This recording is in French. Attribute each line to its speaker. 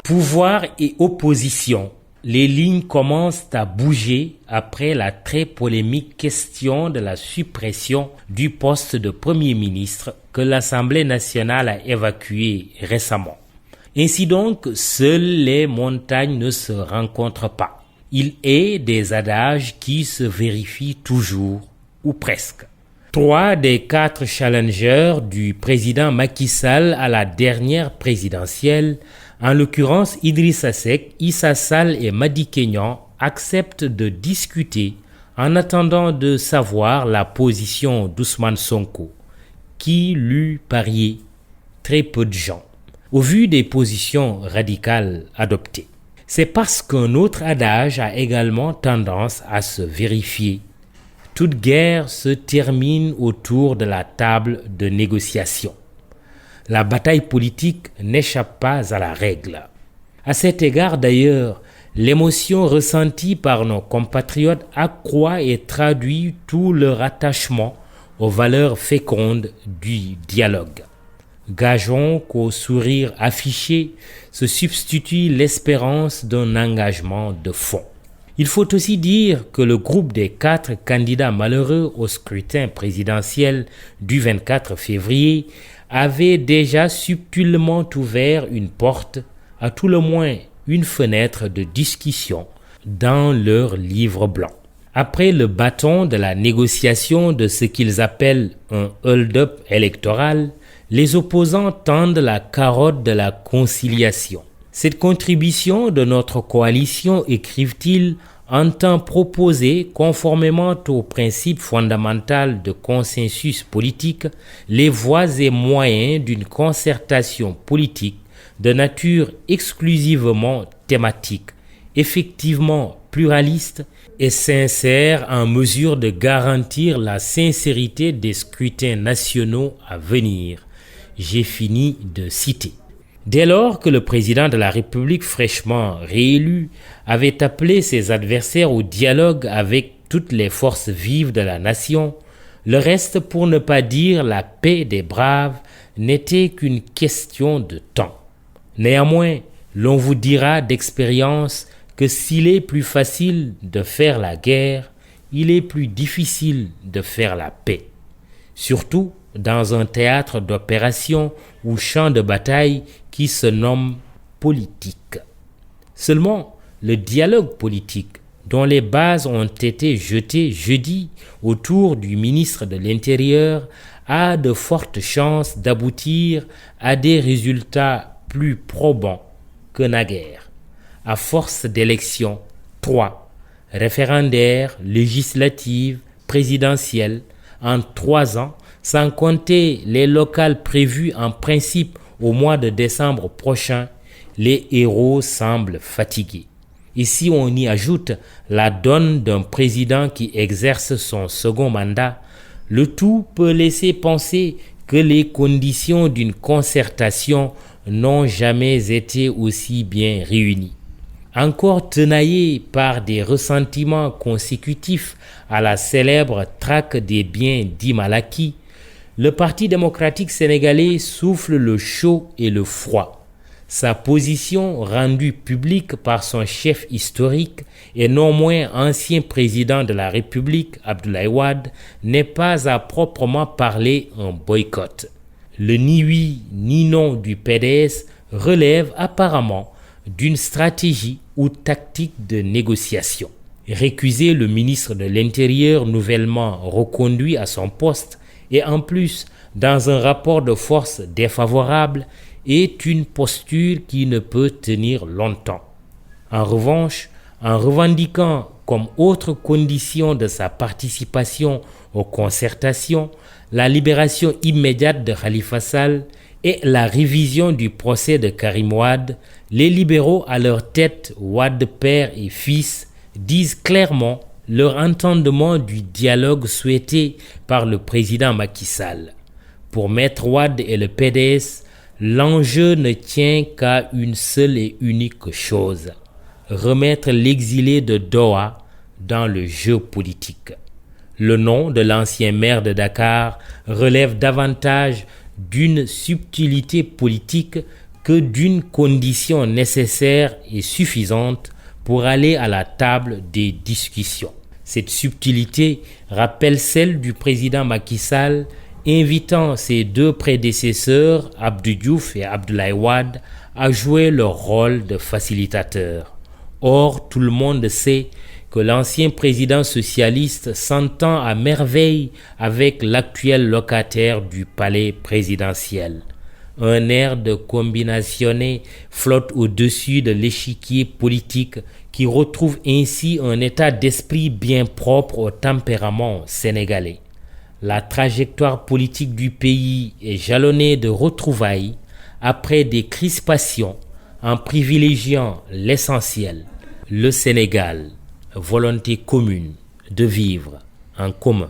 Speaker 1: Pouvoir et opposition. Les lignes commencent à bouger après la très polémique question de la suppression du poste de Premier ministre que l'Assemblée nationale a évacué récemment. Ainsi donc, seules les montagnes ne se rencontrent pas. Il est des adages qui se vérifient toujours, ou presque. 3 des 4 challengers du président Macky Sall à la dernière présidentielle, en l'occurrence Idrissa Seck, Issa Sall et Madické Niang, acceptent de discuter en attendant de savoir la position d'Ousmane Sonko, qui l'eût parié très peu de gens, au vu des positions radicales adoptées. C'est parce qu'un autre adage a également tendance à se vérifier. Toute guerre se termine autour de la table de négociation. La bataille politique n'échappe pas à la règle. À cet égard d'ailleurs, l'émotion ressentie par nos compatriotes accroît et traduit tout leur attachement aux valeurs fécondes du dialogue. Gageons qu'au sourire affiché se substitue l'espérance d'un engagement de fond. Il faut aussi dire que le groupe des 4 candidats malheureux au scrutin présidentiel du 24 février avait déjà subtilement ouvert une porte, à tout le moins une fenêtre de discussion dans leur livre blanc. Après le bâton de la négociation de ce qu'ils appellent un hold-up électoral, les opposants tendent la carotte de la conciliation. Cette contribution de notre coalition, écrivent-ils, entend proposer, conformément au principe fondamental de consensus politique, les voies et moyens d'une concertation politique de nature exclusivement thématique, effectivement pluraliste et sincère, en mesure de garantir la sincérité des scrutins nationaux à venir. J'ai fini de citer. Dès lors que le président de la République fraîchement réélu avait appelé ses adversaires au dialogue avec toutes les forces vives de la nation, le reste, pour ne pas dire la paix des braves, n'était qu'une question de temps. Néanmoins, l'on vous dira d'expérience que s'il est plus facile de faire la guerre, il est plus difficile de faire la paix. Surtout dans un théâtre d'opération ou champ de bataille qui se nomme politique. Seulement, le dialogue politique, dont les bases ont été jetées jeudi autour du ministre de l'Intérieur, a de fortes chances d'aboutir à des résultats plus probants que naguère. À force d'élections, 3, référendaires, législatives, présidentielles, en 3 ans, sans compter les locales prévues en principe au mois de décembre prochain, les héros semblent fatigués. Et si on y ajoute la donne d'un président qui exerce son second mandat, le tout peut laisser penser que les conditions d'une concertation n'ont jamais été aussi bien réunies. Encore tenaillé par des ressentiments consécutifs à la célèbre traque des biens dits mal acquis, le Parti démocratique sénégalais souffle le chaud et le froid. Sa position, rendue publique par son chef historique et non moins ancien président de la République, Abdoulaye Wade, n'est pas à proprement parler un boycott. Le ni oui ni non du PDS relève apparemment d'une stratégie ou tactique de négociation. Récuser le ministre de l'Intérieur nouvellement reconduit à son poste et en plus dans un rapport de force défavorable est une posture qui ne peut tenir longtemps. En revanche, en revendiquant comme autre condition de sa participation aux concertations la libération immédiate de Khalifa Sall et la révision du procès de Karim Wade, les libéraux à leur tête, Wade père et fils, disent clairement leur entendement du dialogue souhaité par le président Macky Sall. Pour Maître Wade et le PDS, l'enjeu ne tient qu'à une seule et unique chose: remettre l'exilé de Doha dans le jeu politique. Le nom de l'ancien maire de Dakar relève davantage d'une subtilité politique que d'une condition nécessaire et suffisante pour aller à la table des discussions. Cette subtilité rappelle celle du président Macky Sall invitant ses deux prédécesseurs, Abdou Diouf et Abdoulaye Wade, à jouer leur rôle de facilitateurs. Or, tout le monde sait que l'ancien président socialiste s'entend à merveille avec l'actuel locataire du palais présidentiel. Un air de combinationné flotte au-dessus de l'échiquier politique qui retrouve ainsi un état d'esprit bien propre au tempérament sénégalais. La trajectoire politique du pays est jalonnée de retrouvailles après des crispations en privilégiant l'essentiel, le Sénégal, volonté commune de vivre en commun.